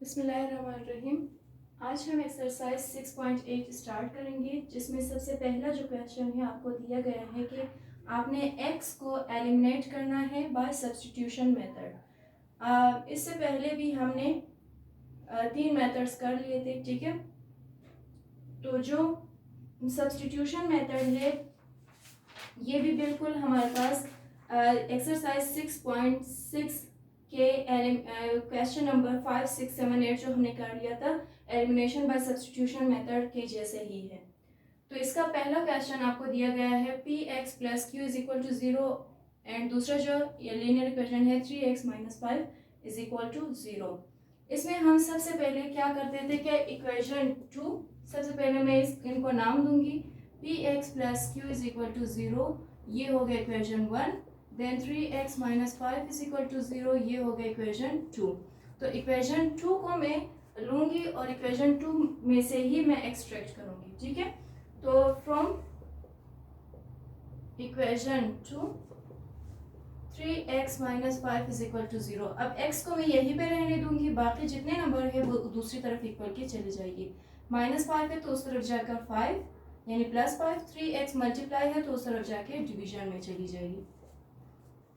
बिस्मिल्लाहिर्रहमानिर्रहीम। आज हम एक्सरसाइज 6.8 स्टार्ट करेंगे, जिसमें सबसे पहला जो क्वेश्चन है आपको दिया गया है कि आपने x को एलिमिनेट करना है बाय सब्स्टिट्यूशन मेथड। इससे पहले भी हमने 3 मेथड्स कर लिए थे, ठीक है। तो जो सब्स्टिट्यूशन मेथड है ये भी बिल्कुल हमारे पास एक्सरसाइज 6.6 के क्वेश्चन नंबर 5, 6, 7, 8 जो हमने कर लिया था एलिमिनेशन बाय सब्स्टिट्यूशन मेथड के जैसे ही है। तो इसका पहला क्वेश्चन आपको दिया गया है p x plus q is equal to 0 and दूसरा जो लीनियर इक्वेशन है 3x minus 5 is equal to 0। इसमें हम सबसे पहले क्या करते थे कि इक्वेशन 2 सबसे पहले मैं इनको नाम दूंगी p x plus q is equal to 0, ये हो गया equation 1। Then 3x minus 5 is equal to 0, ये हो गया इक्वेशन 2। तो इक्वेशन 2 को मैं लूंगी और इक्वेशन 2 में से ही मैं एक्सट्रैक्ट करूंगी, ठीक है। तो from equation 2 3x minus 5 is equal to 0। अब x को मैं यहीं पे रहने दूंगी, बाकी जितने नंबर है वो दूसरी तरफ इक्वल के चले जाएगी। -5 है तो उस तरफ जाकर 5 यानी +5, 3x मल्टीप्लाई है तो उस तरफ जाके डिवीजन में चली जाएगी।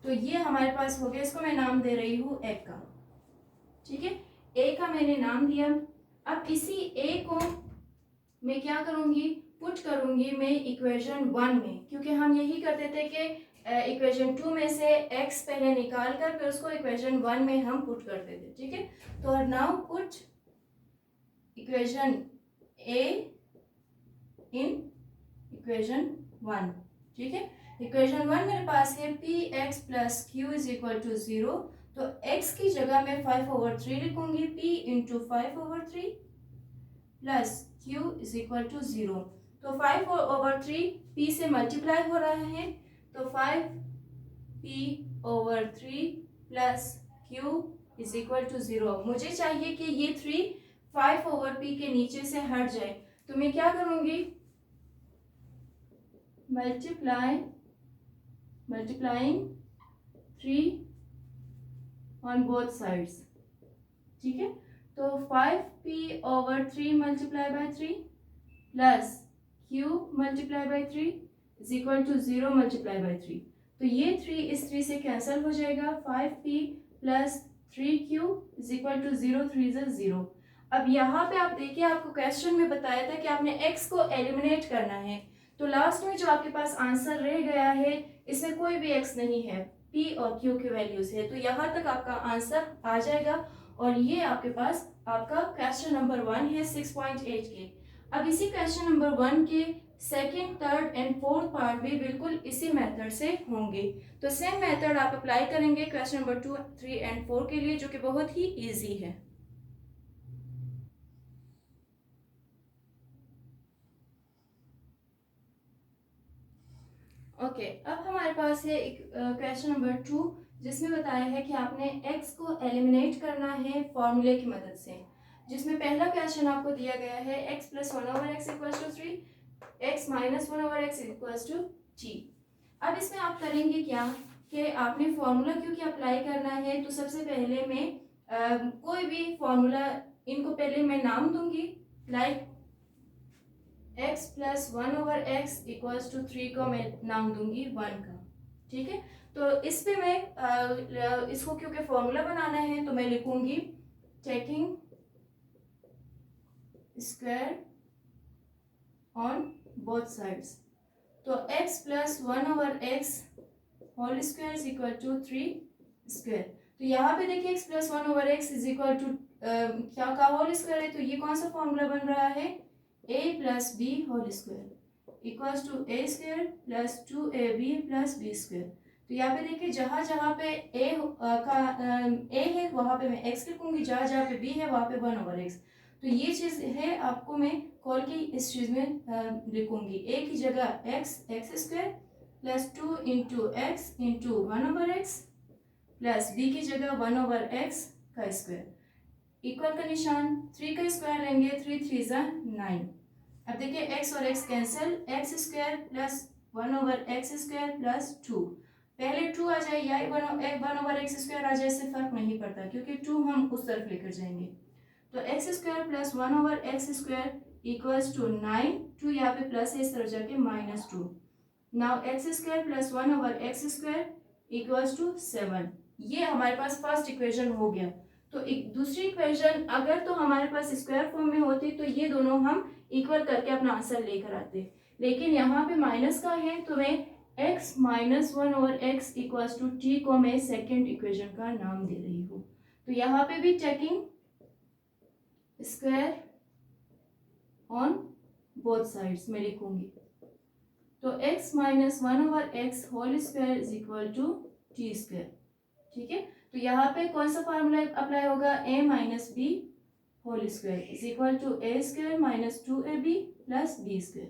तो ये हमारे पास हो गया, इसको मैं नाम दे रही हूँ a का, ठीक है। a का मैंने नाम दिया। अब इसी a को मैं क्या करूंगी, पुट करूंगी मैं इक्वेशन 1 में, क्योंकि हम यही करते थे कि इक्वेशन 2 में से x पहले निकाल कर फिर उसको इक्वेशन 1 में हम पुट करते थे, ठीक है। तो now put equation a in equation 1, ठीक है। इक्वेशन 1 मेरे पास है p x plus q is equal to 0। तो x की जगह मैं 5/3 लिखूंगी, p into 5/3 plus q is equal to 0। तो 5/3 p से मल्टीप्लाई हो रहा है, तो 5p/3 plus q is equal to 0। मुझे चाहिए कि ये 3 5/p के नीचे से हट जाए, तो मैं क्या करूंगी, मल्टीप्लाइंग 3 ऑन बोथ साइड्स, ठीक है। तो 5p/3 multiply by 3 plus q multiply by 3 is equal to 0 multiply by 3। तो ये 3 इस 3 से कैंसिल हो जाएगा, 5p plus 3q is equal to 0, 3 is 0। अब यहाँ पे आप देखिए, आपको क्वेश्चन में बताया था कि आपने x को एलिमिनेट करना है, तो लास्ट में जो आपके पास आंसर रह गया है इसमें कोई भी x नहीं है, p और q की वैल्यूज है। तो यहाँ तक आपका आंसर आ जाएगा और ये आपके पास आपका क्वेश्चन नंबर 1 है 6.8 के। अब इसी क्वेश्चन नंबर 1 के second, third and fourth part भी बिल्कुल इसी मेथड से होंगे। तो सेम मेथड आप अप्लाई करेंगे क्वेश्चन नंबर 2, 3 एंड 4 के लिए, जो कि बहुत ही इजी है। ओके, अब हमारे पास है क्वेश्चन नंबर 2, जिसमें बताया है कि आपने x को एलिमिनेट करना है फॉर्मूले की मदद से। जिसमें पहला क्वेश्चन आपको दिया गया है x plus 1/x equals to 3, x minus 1/x equals to g। अब इसमें आप करेंगे क्या कि आपने फॉर्मूला क्योंकि अप्लाई करना है, तो सबसे पहले मैं कोई भी फॉर्मूला इनको पहले मैं नाम दूंगी, like x plus 1/x equals to 3 को मैं नाम दूंगी 1 का, ठीक है। तो इस पे मैं इसको क्योंकि फॉर्मूला बनाना है तो मैं लिखूंगी taking square on both sides. तो x plus 1/x whole square is equal to 3 square. तो यहाँ पे देखिए x plus 1/x is equal to क्या का होल स्क्वायर है, तो ये कौन सा फॉर्मूला बन रहा है, a plus b whole square equals to a square plus 2ab plus b square. तो यहाँ पे देखिए जहाँ जहाँ पे a है वहाँ पे मैं x लिखूंगी, जहाँ जहाँ पे b है वहाँ पे 1/x। तो ये चीज़ है, आपको मैं कॉल की इस चीज़ में लिखूंगी, a की जगह x square plus 2 into x into 1/x plus b की जगह 1/x का स्क्वायर इक्वल का निशान 3 का स्क्वायर लेंगे, 3 3 ज़ा 9। अब देखिए x और x cancel, x square plus 1/x square plus 2, पहले 2 आ जाए या 1/x स्क्वायर आ जाए, इससे फर्क नहीं पड़ता क्योंकि 2 हम उस तरफ लेकर जाएंगे। तो x square plus 1/x² equals to 9, 2 यहाँ पे प्लस है इस तरफ जाके -2। Now x² plus 1/x² equals to 7। ये हमारे पास फर्स्ट इक्वेशन हो गया। तो एक दूसरी इक्वेशन अगर तो हमारे पास स्क्वायर फॉर्म में होती तो ये दोनों हम इक्वल करके अपना आंसर लेकर आते, लेकिन यहाँ पे माइनस का है तो मैं x minus 1/x equals to t को मैं सेकेंड इक्वेशन का नाम दे रही हूँ। तो यहाँ पे भी checking square on both sides में लिखूंगी। तो x minus 1/x whole square is equal to t square. ठीक है, तो यहाँ पे कौन सा फार्मूला अप्लाई होगा, a minus b whole square is equal to a² minus 2ab plus b²।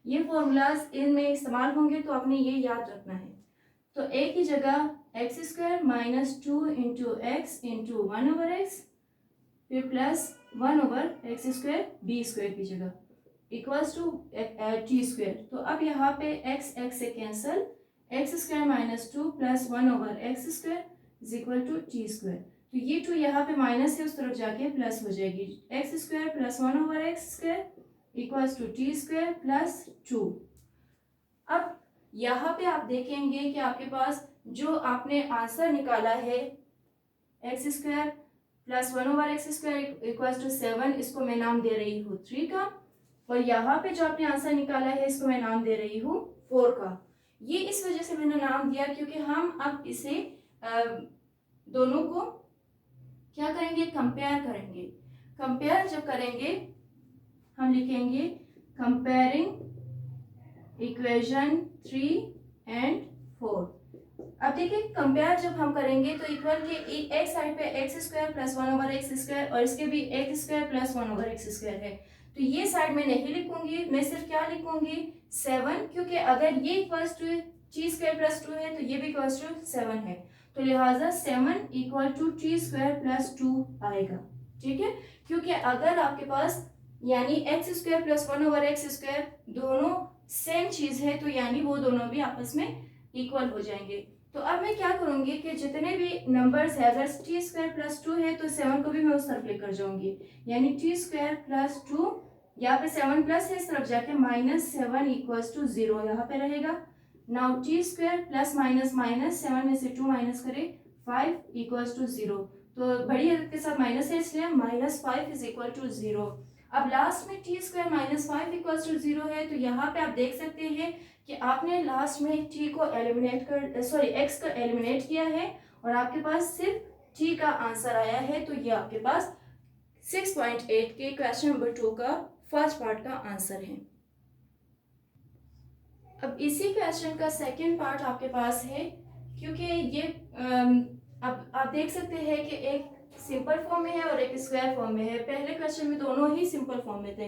ये फॉर्मूलाज इनमें इस्तेमाल होंगे तो आपने ये याद रखना है। तो a की जगह x² minus 2 into x into 1/x फिर प्लस 1/x² b² की जगह इक्वल्स टू t²। तो अब यहाँ पे x से cancel, x² minus 2 plus 1/x² is equal to t²। तो ये 2 यहाँ पे माइनस है उस तरफ जाके प्लस हो जाएगी, x² plus 1/x² equals to t² plus 2। अब यहाँ पे आप देखेंगे कि आपके पास जो आपने आंसर निकाला है x² plus 1/x² equals to 7, इसको मैं नाम दे रही हूँ 3 का, और यहाँ पे जो आपने आंसर निकाला है इसको मैं नाम दे रही हूँ 4 का। ये इस वजह से मैंने नाम दिया क्योंकि हम अब इसे दोनों को क्या करेंगे, कंपेयर करेंगे। कंपेयर जब करेंगे हम लिखेंगे कंपेयरिंग इक्वेशन 3 एंड 4। अब देखिए कंपेयर जब हम करेंगे तो इक्वल के एक साइड पे x² प्लस 1/x² और इसके भी x² प्लस 1/x² है, तो ये साइड में नहीं लिखूंगी, मैं सिर्फ क्या लिखूंगी 7, क्योंकि अगर ये इक्वल्स टू t² प्लस 2 है तो ये भी इक्वल्स टू 7 है, तो लिहाजा 7 इक्वल टू t² प्लस 2 आएगा। ठीक है, क्योंकि अगर आपके पास यानी x² प्लस 1/x² दोनों सेम चीज है तो यानी वो दोनों भी आपस में इक्वल हो जाएंगे। तो अब मैं क्या करूंगी कि जितने भी नंबर्स है अगर t² प्लस 2 है तो 7 को भी मैं उस तरफ लेकर जाऊंगी, यानी t² प्लस 2 यहाँ पे 7 प्लस है इस तरफ जाके -7 इक्वल्स टू 0 यहाँ पे रहेगा। Now t² plus minus minus 7 में से 2 माइनस करें 5 इक्वल्स टू 0, तो बड़ी अदद के साथ माइनस है इसलिए -5 इज इक्वल टू 0। अब लास्ट में t² -5 इक्वल्स टू 0 है, तो यहाँ पे आप देख सकते हैं कि आपने लास्ट में t को एलिमिनेट कर x को एलिमिनेट किया है और आपके पास सिर्फ t का आंसर आया है। तो ये आपके पास 6.8 के क्वेश्चन नंबर 2 का फर्स्ट पार्ट का आंसर है। अब इसी क्वेश्चन का सेकंड पार्ट आपके पास है, क्योंकि ये अब आप देख सकते हैं कि एक सिंपल फॉर्म में है और एक स्क्वायर फॉर्म में है। पहले क्वेश्चन में दोनों ही सिंपल फॉर्म में थे,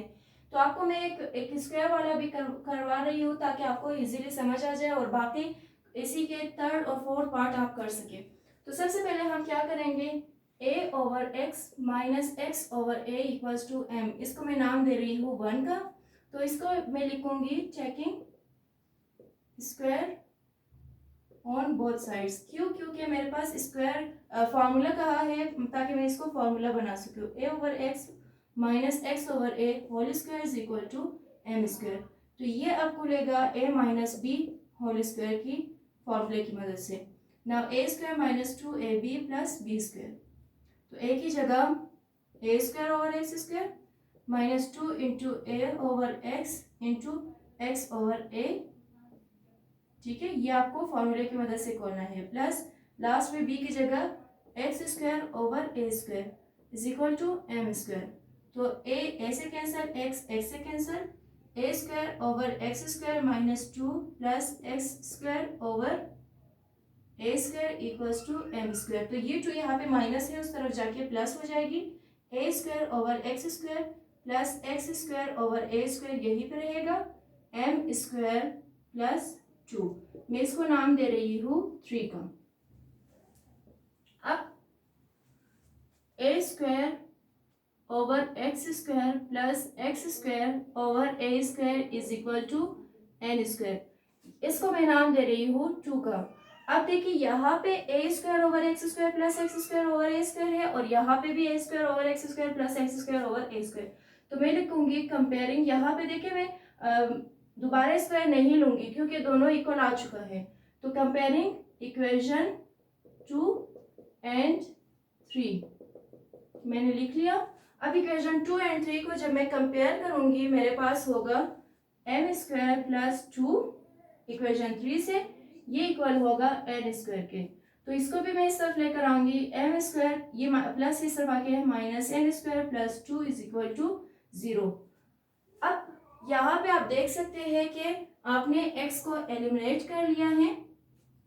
तो आपको मैं एक स्क्वायर वाला भी करवा रही हूँ ताकि आपको इजीली समझ आ जाए और बाकी इसी के थर्ड और फोर्थ पार्ट आप कर सके। तो सबसे पहले हम क्या करेंगे, a/x minus x/a equals to m, इसको मैं नाम दे रही हूँ 1 का, तो इसको मैं लिखूंगी checking square on both sides. क्यों, क्योंकि मेरे पास स्क्वायर फार्मूला कहा है ताकि मैं इसको फार्मूला बना सकूँ, a/x minus x/a whole square is equal to m²। तो ये अब खुलेगा a minus b whole square की फॉर्मूले की मदद से। Now a² minus 2ab plus b², तो a की जगह a²/x² minus 2 into a/x into x/a। ठीक है, ये आपको फॉर्मूले की मदद से खोलना है, प्लस लास्ट में b की जगह x²/a² is equal to m²। तो a से कैंसिल, x से cancel, a²/x² minus 2 plus x²/a² equals to m²। तो ये 2 यहाँ पे माइनस है उस तरफ जाके प्लस हो जाएगी, a²/x² प्लस x²/a² यही पे रहेगा, m² प्लस 2। मैं इसको नाम दे रही हूँ 3 का। अब a²/x² plus x²/a² is equal to n², इसको मैं नाम दे रही हूँ 2 का। अब देखिए यहाँ पे A square over X square plus X square over A square है और यहाँ पे भी A square over X square plus X square over A square. तो मैं लिखूंगी कंपेयरिंग, यहाँ पे देखिए मैं दोबारा स्क्वायर नहीं लूंगी क्योंकि दोनों इक्वल आ चुका है। तो कंपेयरिंग इक्वेशन 2 एंड 3 मैंने लिख लिया। अब इक्वेशन 2 एंड 3 को जब मैं कंपेयर करूंगी मेरे पास होगा एम स्क्वायर प्लस 2 इक्वेशन 3 से, ये इक्वल होगा एन स्क्वायर के। तो इसको भी मैं इस तरफ लेकर आऊंगी, एम स्क्वायर ये प्लस इस तरफ आके है minus N square plus 2 is equal to 0। अब यहाँ पे आप देख सकते हैं कि आपने x को एलिमिनेट कर लिया है,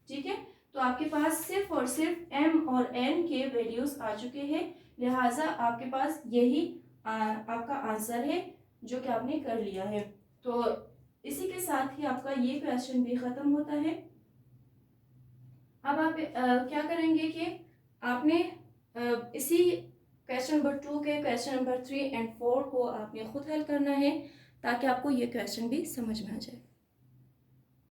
ठीक है। तो आपके पास सिर्फ और सिर्फ m और n के वैल्यूज आ चुके हैं, लिहाजा आपके पास यही आपका आंसर है जो कि आपने कर लिया है। तो इसी के साथ ही आपका ये क्वेश्चन भी ख़त्म होता है। अब आप क्या करेंगे कि आपने इसी क्वेश्चन नंबर 2 के क्वेश्चन नंबर 3 एंड 4 को आपने खुद हल करना है ताकि आपको ये क्वेश्चन भी समझ में आ जाए।